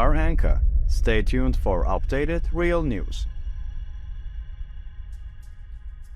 are Anka. Stay tuned for updated real news.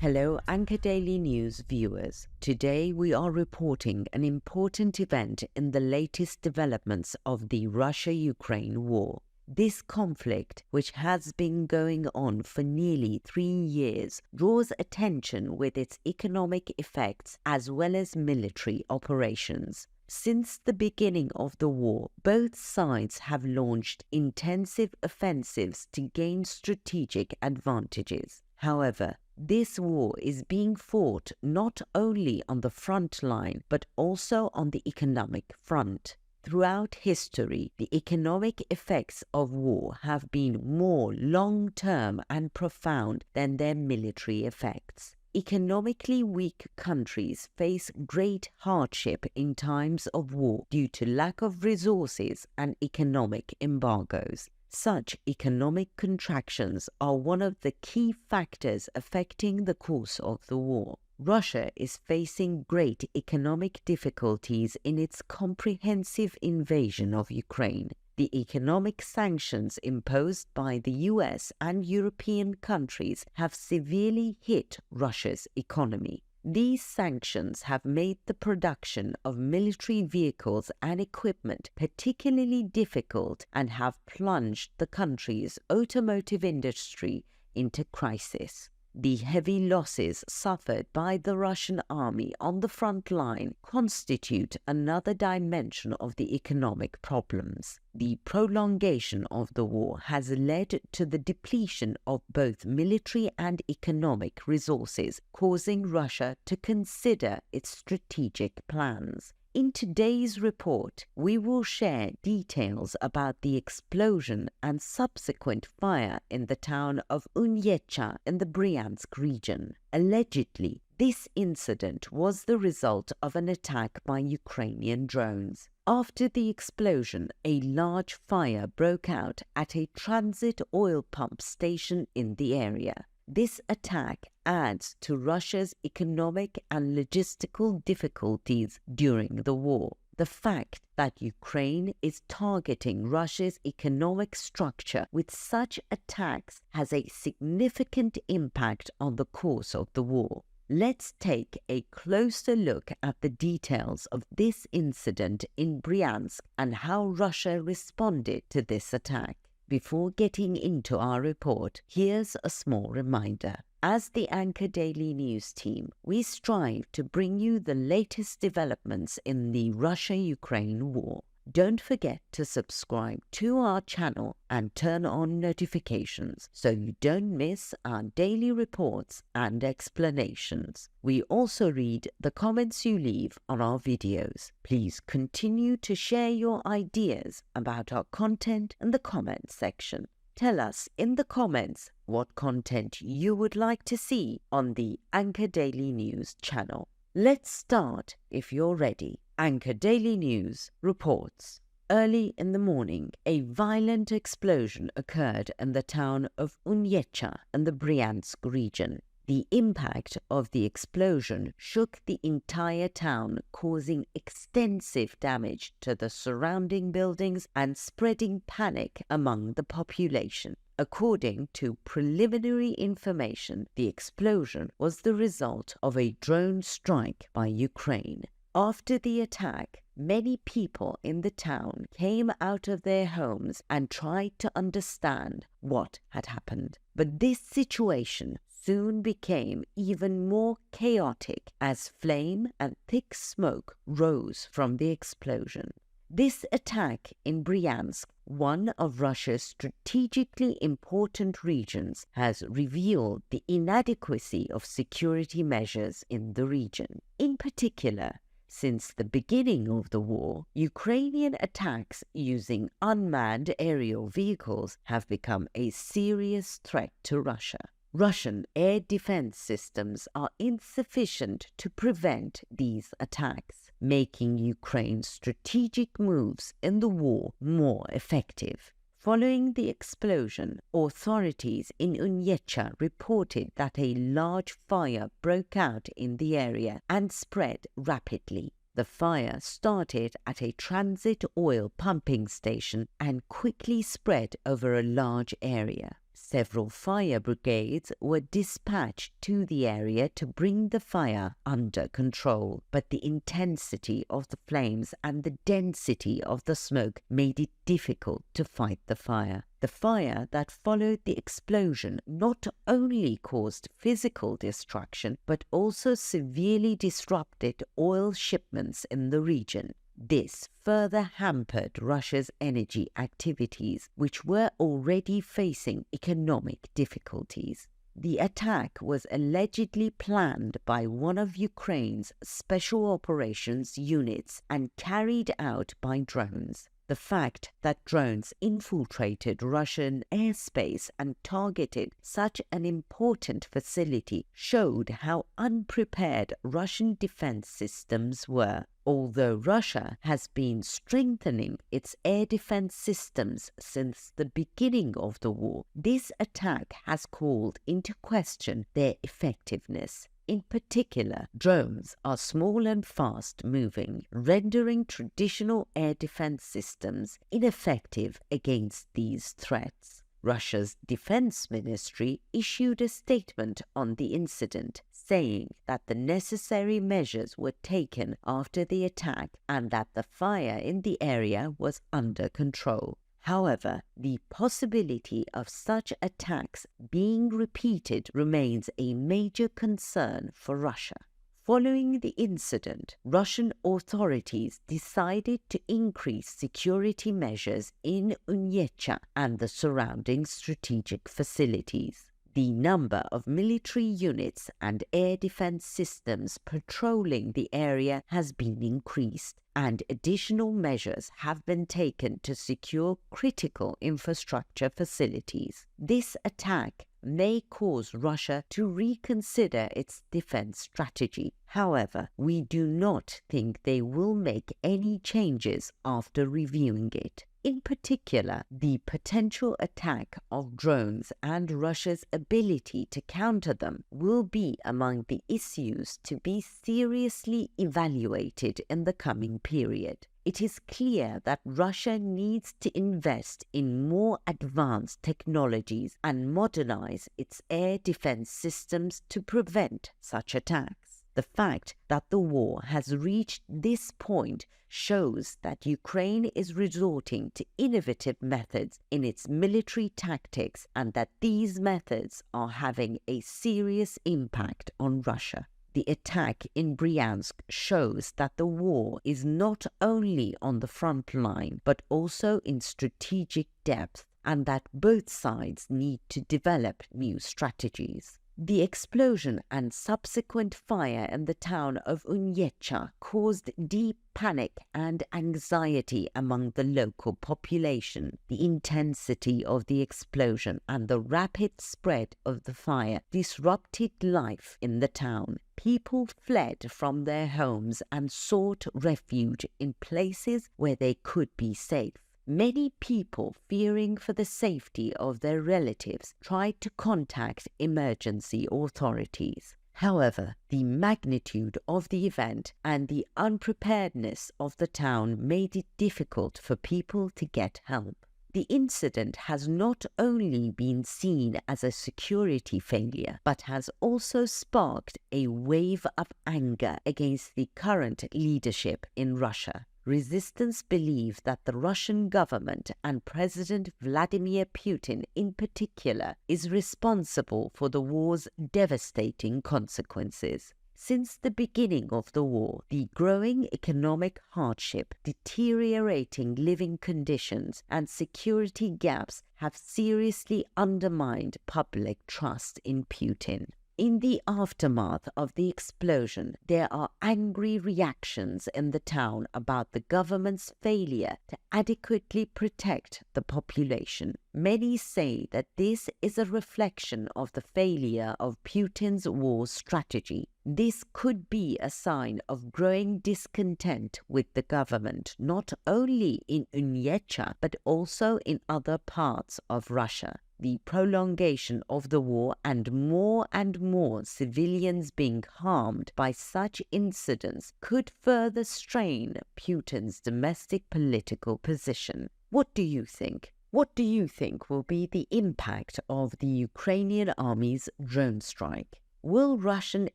Hello, Anka Daily News viewers. Today we are reporting an important event in the latest developments of the Russia-Ukraine war. This conflict, which has been going on for nearly 3 years, draws attention with its economic effects as well as military operations. Since the beginning of the war, both sides have launched intensive offensives to gain strategic advantages. However, this war is being fought not only on the front line, but also on the economic front. Throughout history, the economic effects of war have been more long-term and profound than their military effects. Economically weak countries face great hardship in times of war due to lack of resources and economic embargoes. Such economic contractions are one of the key factors affecting the course of the war. Russia is facing great economic difficulties in its comprehensive invasion of Ukraine. The economic sanctions imposed by the US and European countries have severely hit Russia's economy. These sanctions have made the production of military vehicles and equipment particularly difficult and have plunged the country's automotive industry into crisis. The heavy losses suffered by the Russian army on the front line constitute another dimension of the economic problems. The prolongation of the war has led to the depletion of both military and economic resources, causing Russia to consider its strategic plans. In today's report, we will share details about the explosion and subsequent fire in the town of Unyecha in the Bryansk region. Allegedly, this incident was the result of an attack by Ukrainian drones. After the explosion, a large fire broke out at a transit oil pump station in the area. This attack adds to Russia's economic and logistical difficulties during the war. The fact that Ukraine is targeting Russia's economic structure with such attacks has a significant impact on the course of the war. Let's take a closer look at the details of this incident in Bryansk and how Russia responded to this attack. Before getting into our report, here's a small reminder. As the Anka Daily News team, we strive to bring you the latest developments in the Russia-Ukraine war. Don't forget to subscribe to our channel and turn on notifications so you don't miss our daily reports and explanations. We also read the comments you leave on our videos. Please continue to share your ideas about our content in the comments section. Tell us in the comments what content you would like to see on the Anka Daily News channel. Let's start if you're ready. Anka Daily News reports. Early in the morning, a violent explosion occurred in the town of Unyecha in the Bryansk region. The impact of the explosion shook the entire town, causing extensive damage to the surrounding buildings and spreading panic among the population. According to preliminary information, the explosion was the result of a drone strike by Ukraine. After the attack, many people in the town came out of their homes and tried to understand what had happened. But this situation soon became even more chaotic as flame and thick smoke rose from the explosion. This attack in Bryansk, one of Russia's strategically important regions, has revealed the inadequacy of security measures in the region. In particular, since the beginning of the war, Ukrainian attacks using unmanned aerial vehicles have become a serious threat to Russia. Russian air defense systems are insufficient to prevent these attacks, making Ukraine's strategic moves in the war more effective. Following the explosion, authorities in Unyecha reported that a large fire broke out in the area and spread rapidly. The fire started at a transit oil pumping station and quickly spread over a large area. Several fire brigades were dispatched to the area to bring the fire under control, but the intensity of the flames and the density of the smoke made it difficult to fight the fire. The fire that followed the explosion not only caused physical destruction, but also severely disrupted oil shipments in the region. This further hampered Russia's energy activities, which were already facing economic difficulties. The attack was allegedly planned by one of Ukraine's special operations units and carried out by drones. The fact that drones infiltrated Russian airspace and targeted such an important facility showed how unprepared Russian defense systems were. Although Russia has been strengthening its air defense systems since the beginning of the war, this attack has called into question their effectiveness. In particular, drones are small and fast-moving, rendering traditional air defense systems ineffective against these threats. Russia's defense ministry issued a statement on the incident, saying that the necessary measures were taken after the attack and that the fire in the area was under control. However, the possibility of such attacks being repeated remains a major concern for Russia. Following the incident, Russian authorities decided to increase security measures in Unyecha and the surrounding strategic facilities. The number of military units and air defense systems patrolling the area has been increased, and additional measures have been taken to secure critical infrastructure facilities. This attack may cause Russia to reconsider its defense strategy. However, we do not think they will make any changes after reviewing it. In particular, the potential attack of drones and Russia's ability to counter them will be among the issues to be seriously evaluated in the coming period. It is clear that Russia needs to invest in more advanced technologies and modernize its air defense systems to prevent such attacks. The fact that the war has reached this point shows that Ukraine is resorting to innovative methods in its military tactics and that these methods are having a serious impact on Russia. The attack in Bryansk shows that the war is not only on the front line but also in strategic depth, and that both sides need to develop new strategies. The explosion and subsequent fire in the town of Unyecha caused deep panic and anxiety among the local population. The intensity of the explosion and the rapid spread of the fire disrupted life in the town. People fled from their homes and sought refuge in places where they could be safe. Many people, fearing for the safety of their relatives, tried to contact emergency authorities. However, the magnitude of the event and the unpreparedness of the town made it difficult for people to get help. The incident has not only been seen as a security failure, but has also sparked a wave of anger against the current leadership in Russia. Resistance believe that the Russian government and President Vladimir Putin in particular is responsible for the war's devastating consequences. Since the beginning of the war, the growing economic hardship, deteriorating living conditions, and security gaps have seriously undermined public trust in Putin. In the aftermath of the explosion, there are angry reactions in the town about the government's failure to adequately protect the population. Many say that this is a reflection of the failure of Putin's war strategy. This could be a sign of growing discontent with the government, not only in Unyecha but also in other parts of Russia. the prolongation of the war and more civilians being harmed by such incidents could further strain Putin's domestic political position. What do you think? What do you think will be the impact of the Ukrainian army's drone strike? Will Russian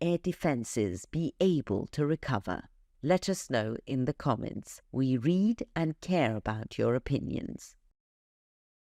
air defenses be able to recover? Let us know in the comments. We read and care about your opinions.